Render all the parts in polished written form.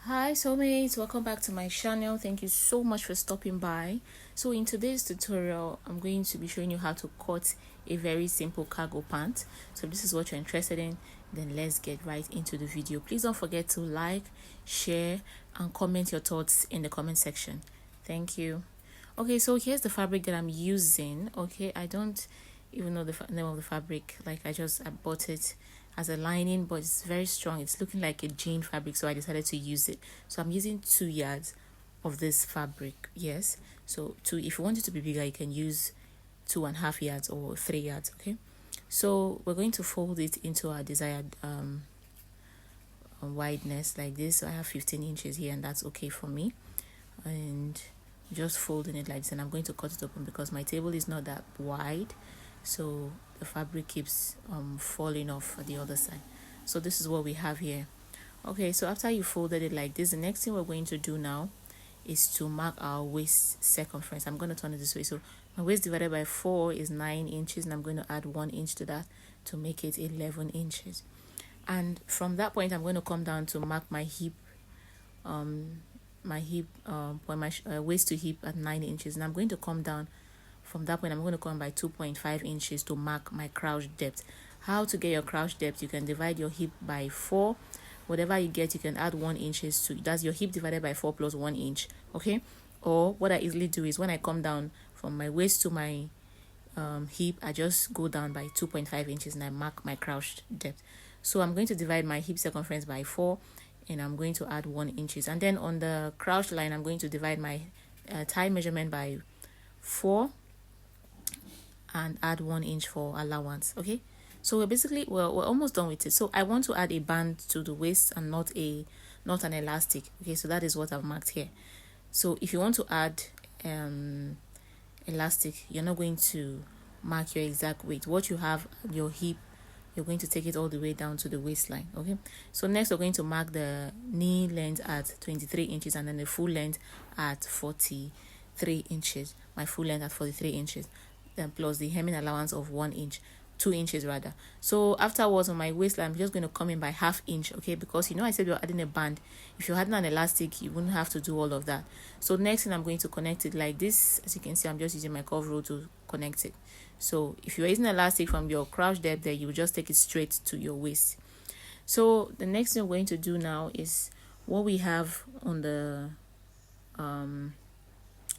Hi soulmates, welcome back to my channel. Thank you so much for stopping by. So in today's tutorial, I'm going to be showing you how to cut a very simple cargo pant. So if this is what you're interested in, then let's get right into the video. Please don't forget to like, share, and comment your thoughts in the comment section. Thank you. Okay, so here's the fabric that I'm using. Okay, I don't even know the name of the fabric. Like I bought it as a lining, but it's very strong. It's looking like a jean fabric, so I decided to use it. So I'm using 2 yards of this fabric. Yes, so if you want it to be bigger, you can use 2.5 yards or 3 yards. Okay, so we're going to fold it into our desired wideness like this. So I have 15 inches here, and that's okay for me. And just folding it like this, and I'm going to cut it open because my table is not that wide, so the fabric keeps falling off at the other side. So this is what we have here. Okay, so after you folded it like this, the next thing we're going to do now is to mark our waist circumference. I'm going to turn it this way. So my waist divided by 4 is 9 inches, and I'm going to add 1 inch to that to make it 11 inches. And from that point, I'm going to come down to mark my hip waist to hip at 9 inches, and I'm going to come down from that point. I'm going to come by 2.5 inches to mark my crouch depth. How to get your crouch depth? You can divide your hip by 4. Whatever you get, you can add 1 inches to. That's your hip divided by 4 plus 1 inch. Okay, or what I easily do is when I come down from my waist to my hip, I just go down by 2.5 inches and I mark my crouch depth. So I'm going to divide my hip circumference by 4, and I'm going to add 1 inches, and then on the crouch line I'm going to divide my thigh measurement by 4 and add 1 inch for allowance. Okay, so we're almost done with it. So I want to add a band to the waist and not an elastic. Okay, so that is what I've marked here. So if you want to add elastic, you're not going to mark your exact weight. What you have your hip, you're going to take it all the way down to the waistline. Okay, so next we're going to mark the knee length at 23 inches and then the full length at 43 inches. My full length at 43 inches, then plus the hemming allowance of 1 inch, 2 inches rather. So afterwards on my waistline, I'm just going to come in by 1/2 inch. Okay, because I said we're adding a band. If you're adding an elastic, you wouldn't have to do all of that. So next thing, I'm going to connect it like this. As you can see, I'm just using my curve rule to connect it. So if you're using elastic from your crouch depth there, you will just take it straight to your waist. So the next thing we're going to do now is what we have on the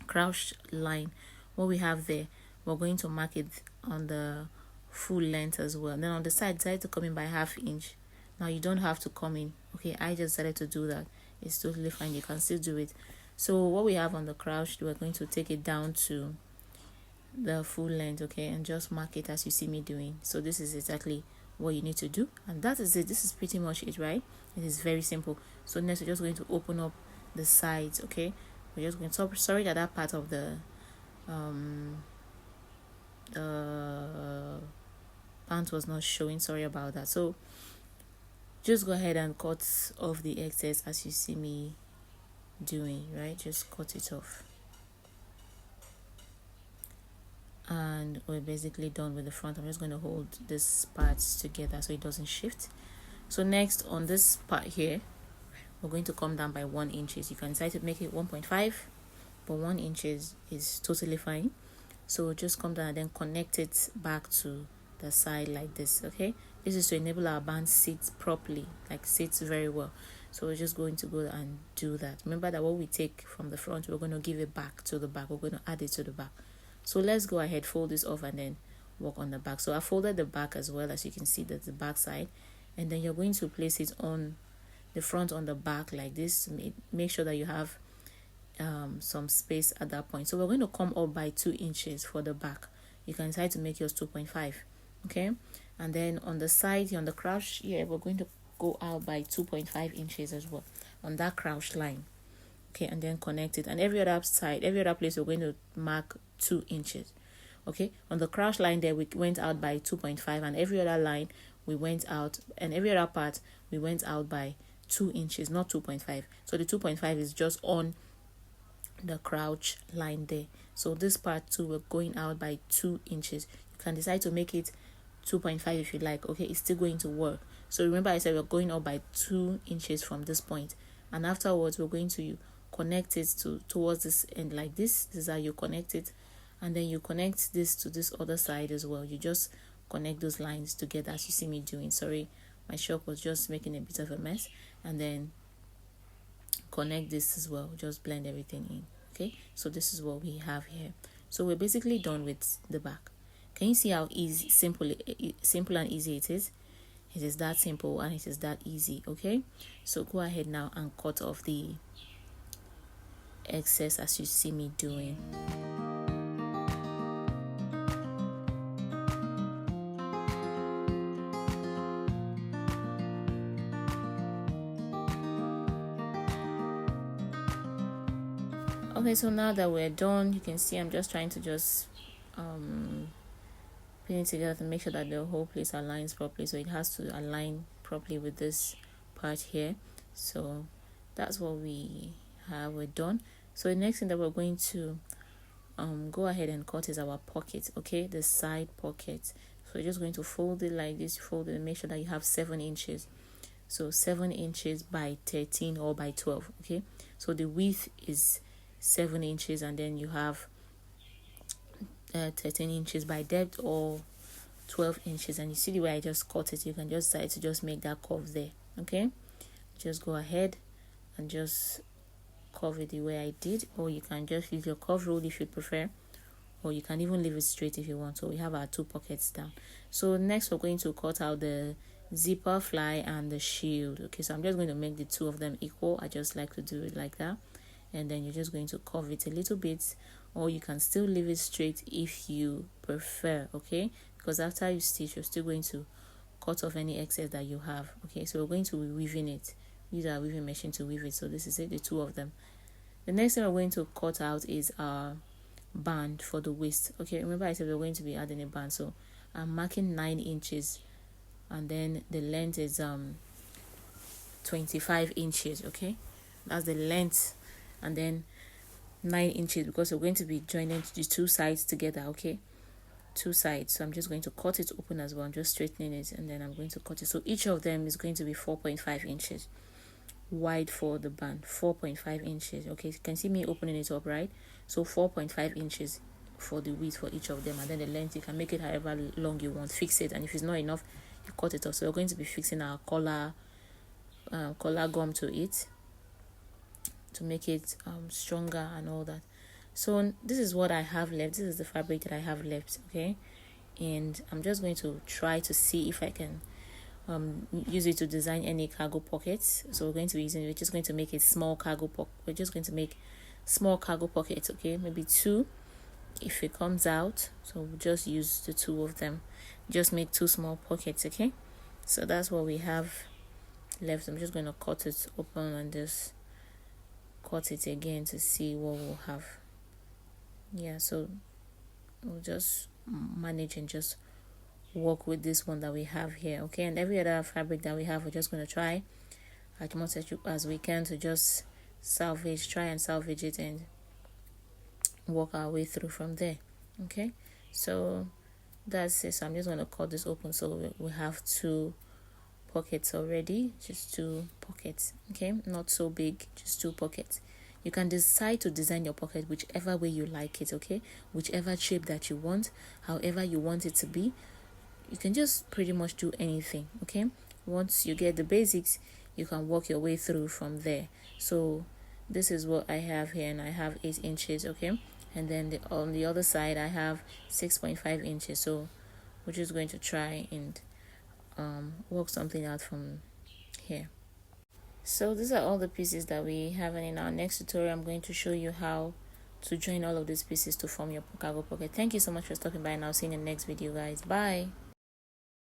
crouch line. What we have there, we're going to mark it on the full length as well. And then on the side, decide to come in by 1/2 inch. Now you don't have to come in. Okay, I just decided to do that. It's totally fine. You can still do it. So what we have on the crouch, we're going to take it down to the full length. Okay, and just mark it as you see me doing. So this is exactly what you need to do, and that is it. This is pretty much it, right? It is very simple. So next we're just going to open up the sides. Okay, we're just going to sorry that part of the pant was not showing. Sorry about that. So just go ahead and cut off the excess as you see me doing, right? Just cut it off, and we're basically done with the front. I'm just going to hold this parts together so it doesn't shift. So next on this part here, we're going to come down by 1 inches. You can decide to make it 1.5, but 1 inches is totally fine. So just come down and then connect it back to the side like this. Okay, this is to enable our band sit properly, like sits very well. So we're just going to go and do that. Remember that what we take from the front, we're going to give it back to the back. We're going to add it to the back. So let's go ahead, fold this off and then work on the back. So I folded the back as well, as you can see, that's the back side, and then you're going to place it on the front on the back like this. Make sure that you have some space at that point. So we're going to come up by 2 inches for the back. You can decide to make yours 2.5. Okay, and then on the side, on the crouch here, we're going to go out by 2.5 inches as well on that crouch line. Okay, and then connect it, and every other place we're going to mark 2 inches. Okay, on the crouch line there, we went out by 2.5, and every other line we went out, and every other part we went out by 2 inches, not 2.5. So the 2.5 is just on the crouch line there. So this part too, we're going out by 2 inches. You can decide to make it 2.5 if you like. Okay, it's still going to work. So remember I said we're going up by 2 inches from this point, and afterwards we're going to connect it towards this end like this. This is how you connect it, and then you connect this to this other side as well. You just connect those lines together as you see me doing. Sorry, my shop was just making a bit of a mess. And then connect this as well, just blend everything in. Okay, so this is what we have here. So we're basically done with the back. Can you see how easy, simple and easy it is? It is that simple and it is that easy. Okay, so go ahead now and cut off the excess as you see me doing. Okay, so now that we're done, you can see I'm just trying to just pin it together to make sure that the whole place aligns properly. So it has to align properly with this part here. So that's what we have. We're done. So the next thing that we're going to go ahead and cut is our pocket. Okay, the side pocket. So you're just going to fold it like this. Fold it and make sure that you have 7 inches. So 7 inches by 13 or by 12. Okay, so the width is 7 inches, and then you have 13 inches by depth or 12 inches. And you see the way I just cut it, you can just decide to just make that curve there. Okay, just go ahead and just curve it the way I did, or you can just use your curve rule if you prefer, or you can even leave it straight if you want. So we have our 2 pockets down. So next we're going to cut out the zipper fly and the shield. Okay, so I'm just going to make the 2 of them equal. I just like to do it like that. And then you're just going to curve it a little bit, or you can still leave it straight if you prefer. Okay, because after you stitch, you're still going to cut off any excess that you have. Okay, so we're going to be weaving it. Use our weaving machine to weave it. So this is it, the 2 of them. The next thing we're going to cut out is our band for the waist. Okay, remember I said we're going to be adding a band. So I'm marking 9 inches, and then the length is 25 inches. Okay, that's the length, and then 9 inches because we're going to be joining the 2 sides together. Okay, 2 sides. So I'm just going to cut it open as well. I'm just straightening it, and then I'm going to cut it. So each of them is going to be 4.5 inches wide for the band. 4.5 inches. Okay, you can see me opening it up, right? So 4.5 inches for the width for each of them, and then the length you can make it however long you want. Fix it, and if it's not enough, you cut it off. So we're going to be fixing our collar gum to it to make it stronger and all that. So this is what I have left. This is the fabric that I have left. Okay, and I'm just going to try to see if I can use it to design any cargo pockets. So we're just going to make a small cargo pocket. We're just going to make small cargo pockets. Okay, maybe 2 if it comes out. So we'll just use the 2 of them. Just make 2 small pockets. Okay, so that's what we have left. I'm just going to cut it open and just cut it again to see what we'll have. Yeah, so we'll just manage and just work with this one that we have here. Okay, and every other fabric that we have, we're just going to try as much as we can to just try and salvage it and work our way through from there. Okay, so that's it. So I'm just going to cut this open. So we have 2 pockets already, just 2 pockets. Okay, not so big, just 2 pockets. You can decide to design your pocket whichever way you like it. Okay, whichever shape that you want, however you want it to be. You can just pretty much do anything. Okay, once you get the basics, you can work your way through from there. So this is what I have here, and I have 8 inches. Okay, and then on the other side I have 6.5 inches. So we're just going to try and work something out from here. So these are all the pieces that we have, and in our next tutorial I'm going to show you how to join all of these pieces to form your cargo pocket. Thank you so much for stopping by, and I'll see you in the next video, guys. Bye.